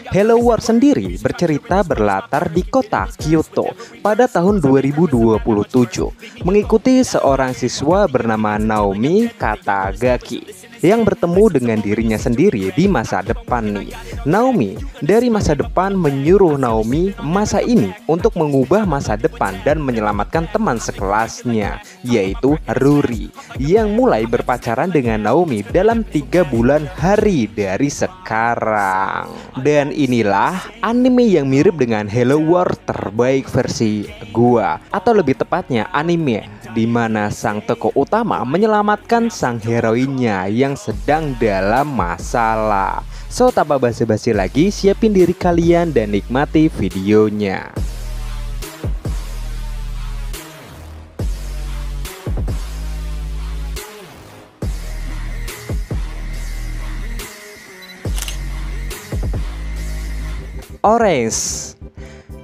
Hello World sendiri bercerita berlatar di kota Kyoto pada tahun 2027, mengikuti seorang siswa bernama Naomi Katagaki yang bertemu dengan dirinya sendiri di masa depan nih. Naomi dari masa depan menyuruh Naomi masa ini untuk mengubah masa depan dan menyelamatkan teman sekelasnya, yaitu Ruri, yang mulai berpacaran dengan Naomi dalam 3 bulan hari dari sekarang. Dan inilah anime yang mirip dengan Hello World terbaik versi gua, atau lebih tepatnya anime di mana sang tokoh utama menyelamatkan sang heroinnya yang sedang dalam masalah. So, tanpa basa-basi lagi, siapin diri kalian dan nikmati videonya. Orange.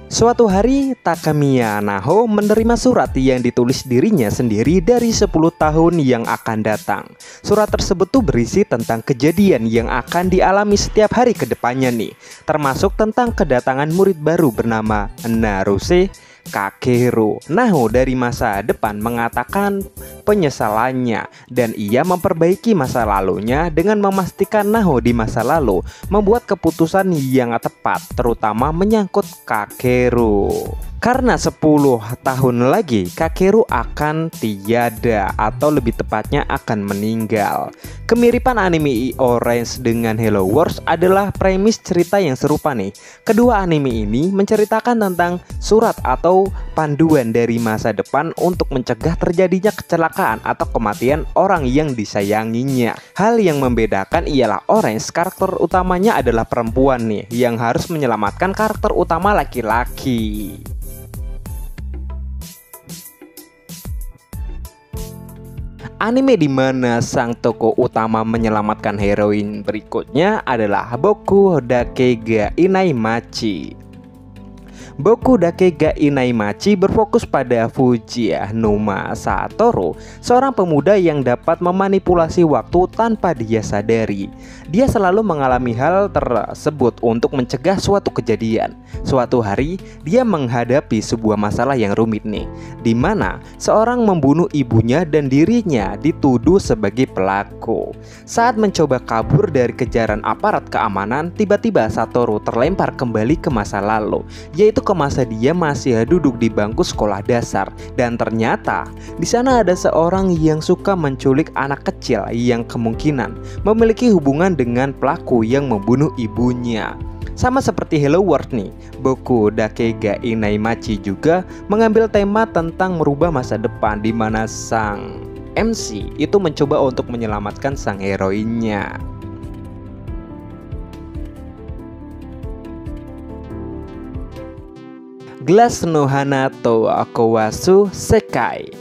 Suatu hari, Takamiya Naho menerima surat yang ditulis dirinya sendiri dari 10 tahun yang akan datang. Surat tersebut tuh berisi tentang kejadian yang akan dialami setiap hari ke depannya nih, termasuk tentang kedatangan murid baru bernama Naruse Kakeru. Naho dari masa depan mengatakan penyesalannya dan ia memperbaiki masa lalunya dengan memastikan Naho di masa lalu membuat keputusan yang tepat, terutama menyangkut Kakeru. Karena 10 tahun lagi Kakeru akan tiada, atau lebih tepatnya akan meninggal. Kemiripan anime Orange dengan Hello World adalah premis cerita yang serupa nih. Kedua anime ini menceritakan tentang surat atau panduan dari masa depan untuk mencegah terjadinya kecelakaan atau kematian orang yang disayanginya. Hal yang membedakan ialah Orange karakter utamanya adalah perempuan nih, yang harus menyelamatkan karakter utama laki-laki. Anime di mana sang tokoh utama menyelamatkan heroin berikutnya adalah Boku Dake ga Inaimachi. Boku Dake ga Inaimachi berfokus pada Fujinuma Satoru, seorang pemuda yang dapat memanipulasi waktu tanpa dia sadari. Dia selalu mengalami hal tersebut untuk mencegah suatu kejadian. Suatu hari, dia menghadapi sebuah masalah yang rumit nih, di mana seorang membunuh ibunya dan dirinya dituduh sebagai pelaku. Saat mencoba kabur dari kejaran aparat keamanan, tiba-tiba Satoru terlempar kembali ke masa lalu, yaitu ke masa dia masih duduk di bangku sekolah dasar. Dan ternyata di sana ada seorang yang suka menculik anak kecil yang kemungkinan memiliki hubungan dengan pelaku yang membunuh ibunya. Sama seperti Hello World nih, Boku Dake ga Inaimachi juga mengambil tema tentang merubah masa depan, di mana sang MC itu mencoba untuk menyelamatkan sang heroinnya. Glass no Hana to Kawasu Sekai.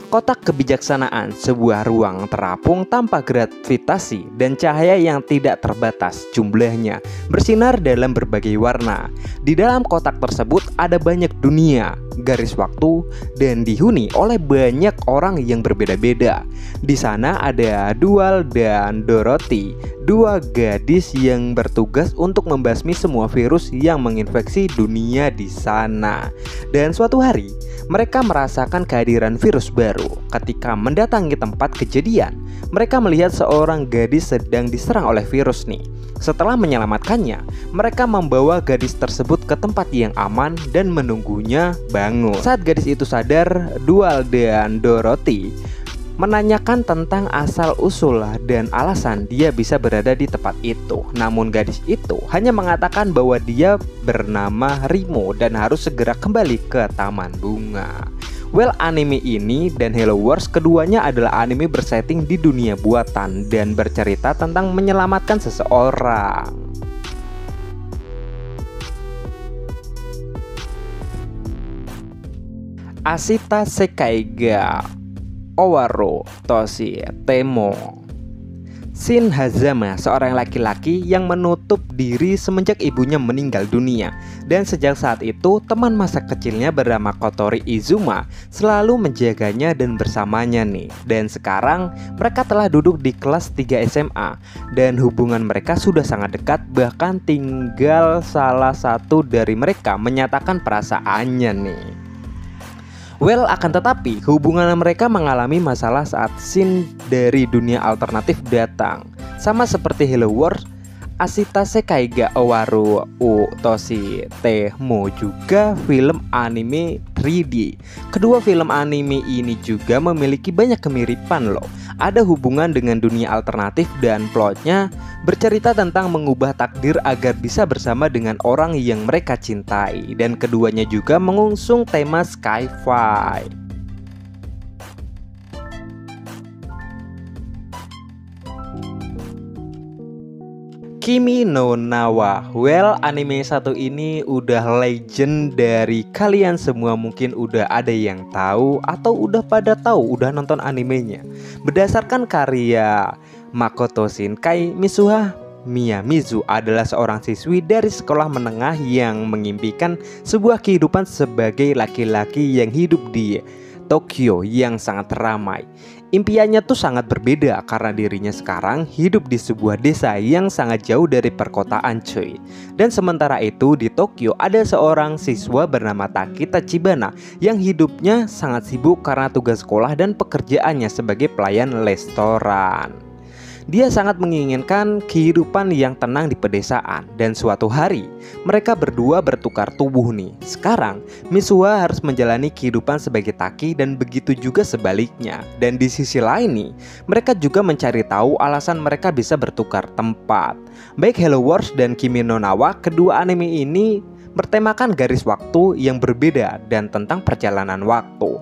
Kotak kebijaksanaan, sebuah ruang terapung tanpa gravitasi dan cahaya yang tidak terbatas jumlahnya, bersinar dalam berbagai warna. Di dalam kotak tersebut ada banyak dunia, garis waktu, dan dihuni oleh banyak orang yang berbeda-beda. Di sana ada Dual dan Dorothy, dua gadis yang bertugas untuk membasmi semua virus yang menginfeksi dunia di sana. Dan suatu hari, mereka merasakan kehadiran virus baru. Ketika mendatangi tempat kejadian, mereka melihat seorang gadis sedang diserang oleh virus nih. Setelah menyelamatkannya, mereka membawa gadis tersebut ke tempat yang aman dan menunggunya bangun. Saat gadis itu sadar, Dual dan Dorothy menanyakan tentang asal-usul dan alasan dia bisa berada di tempat itu. Namun gadis itu hanya mengatakan bahwa dia bernama Rimo dan harus segera kembali ke taman bunga. Well, anime ini dan Hello World keduanya adalah anime bersetting di dunia buatan dan bercerita tentang menyelamatkan seseorang. Ashita Sekai ga Owaro Toshi Temo. Shin Hazama, seorang laki-laki yang menutup diri semenjak ibunya meninggal dunia. Dan sejak saat itu, teman masa kecilnya bernama Kotori Izuma selalu menjaganya dan bersamanya nih. Dan sekarang mereka telah duduk di kelas 3 SMA dan hubungan mereka sudah sangat dekat, bahkan tinggal salah satu dari mereka menyatakan perasaannya nih. Well, akan tetapi hubungan mereka mengalami masalah saat Shin dari dunia alternatif datang. Sama seperti Hello World, Ashita Sekai ga Owaru o Toshi te mo juga film anime 3D. Kedua film anime ini juga memiliki banyak kemiripan loh. Ada hubungan dengan dunia alternatif dan plotnya bercerita tentang mengubah takdir agar bisa bersama dengan orang yang mereka cintai. Dan keduanya juga mengusung tema sci-fi. Kimi no Na wa. Well, anime satu ini udah legend dari kalian semua, mungkin udah ada yang tahu atau udah pada tahu, udah nonton animenya. Berdasarkan karya Makoto Shinkai, Mitsuha Miyamizu adalah seorang siswi dari sekolah menengah yang mengimpikan sebuah kehidupan sebagai laki-laki yang hidup di Tokyo yang sangat ramai. Impiannya tuh sangat berbeda karena dirinya sekarang hidup di sebuah desa yang sangat jauh dari perkotaan cuy. Dan sementara itu di Tokyo ada seorang siswa bernama Taki Tachibana yang hidupnya sangat sibuk karena tugas sekolah dan pekerjaannya sebagai pelayan restoran. Dia sangat menginginkan kehidupan yang tenang di pedesaan. Dan suatu hari mereka berdua bertukar tubuh nih. Sekarang Mitsuha harus menjalani kehidupan sebagai Taki dan begitu juga sebaliknya. Dan di sisi lain nih, mereka juga mencari tahu alasan mereka bisa bertukar tempat. Baik Hello Wars dan Kimi no Na wa, kedua anime ini bertemakan garis waktu yang berbeda dan tentang perjalanan waktu.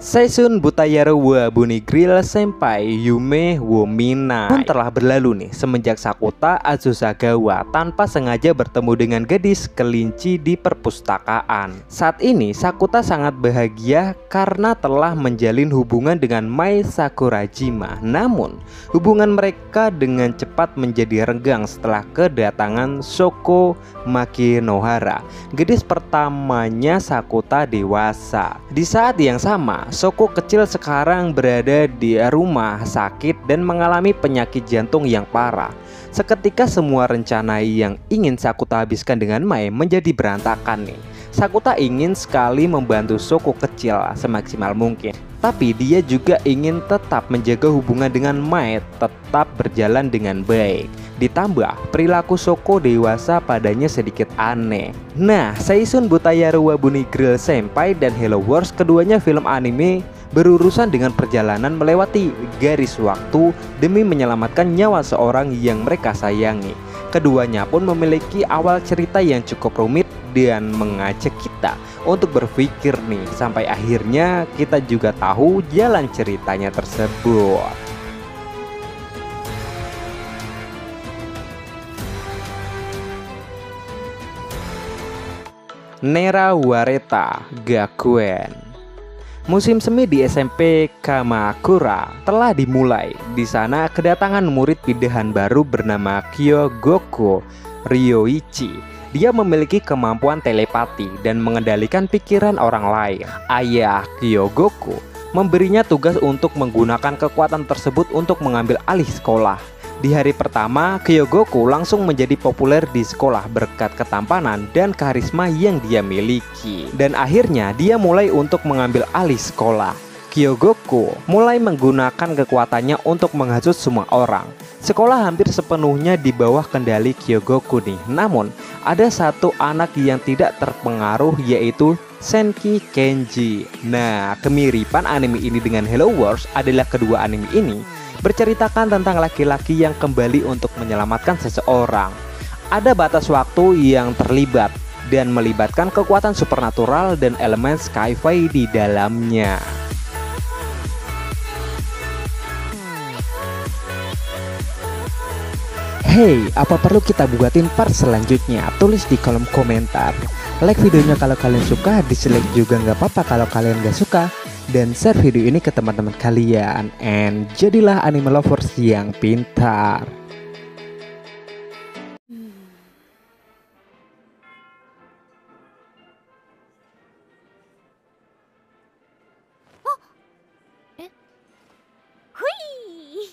Seishun Butayaru wa Bunigrill Senpai Yume wo Minai pun telah berlalu nih semenjak Sakuta Azusagawa tanpa sengaja bertemu dengan gadis kelinci di perpustakaan. Saat ini Sakuta sangat bahagia karena telah menjalin hubungan dengan Mai Sakurajima. Namun hubungan mereka dengan cepat menjadi renggang setelah kedatangan Shoko Makinohara, gadis pertamanya Sakuta dewasa. Di saat yang sama, Shoko kecil sekarang berada di rumah sakit dan mengalami penyakit jantung yang parah. Seketika semua rencana yang ingin Sakuta habiskan dengan Mai menjadi berantakan nih. Sakuta ingin sekali membantu Shoko kecil semaksimal mungkin, tapi dia juga ingin tetap menjaga hubungan dengan Mai tetap berjalan dengan baik. Ditambah perilaku Shoko dewasa padanya sedikit aneh. Nah, Seishun Butayaru wa Bunigrill Senpai dan Hello Wars, keduanya film anime berurusan dengan perjalanan melewati garis waktu demi menyelamatkan nyawa seorang yang mereka sayangi. Keduanya pun memiliki awal cerita yang cukup rumit dan mengajak kita untuk berpikir nih, sampai akhirnya kita juga tahu jalan ceritanya tersebut. Nera Wareta Gakuen. Musim semi di SMP Kamakura telah dimulai. Di sana kedatangan murid pindahan baru bernama Kyogoku Ryoichi. Dia memiliki kemampuan telepati dan mengendalikan pikiran orang lain. Ayah Kyogoku memberinya tugas untuk menggunakan kekuatan tersebut untuk mengambil alih sekolah. Di hari pertama, Kyogoku langsung menjadi populer di sekolah berkat ketampanan dan karisma yang dia miliki. Dan akhirnya dia mulai untuk mengambil alih sekolah. Kyogoku mulai menggunakan kekuatannya untuk menghasut semua orang. Sekolah hampir sepenuhnya di bawah kendali Kyogoku nih. Namun, ada satu anak yang tidak terpengaruh, yaitu Senki Kenji. Nah, kemiripan anime ini dengan Hello Wars adalah kedua anime ini berceritakan tentang laki-laki yang kembali untuk menyelamatkan seseorang. Ada batas waktu yang terlibat dan melibatkan kekuatan supernatural dan elemen sci-fi di dalamnya. Hey, apa perlu kita buatin part selanjutnya? Tulis di kolom komentar. Like videonya kalau kalian suka, dislike juga nggak apa-apa kalau kalian nggak suka. Dan share video ini ke teman-teman kalian. And jadilah anime lovers yang pintar. Hui!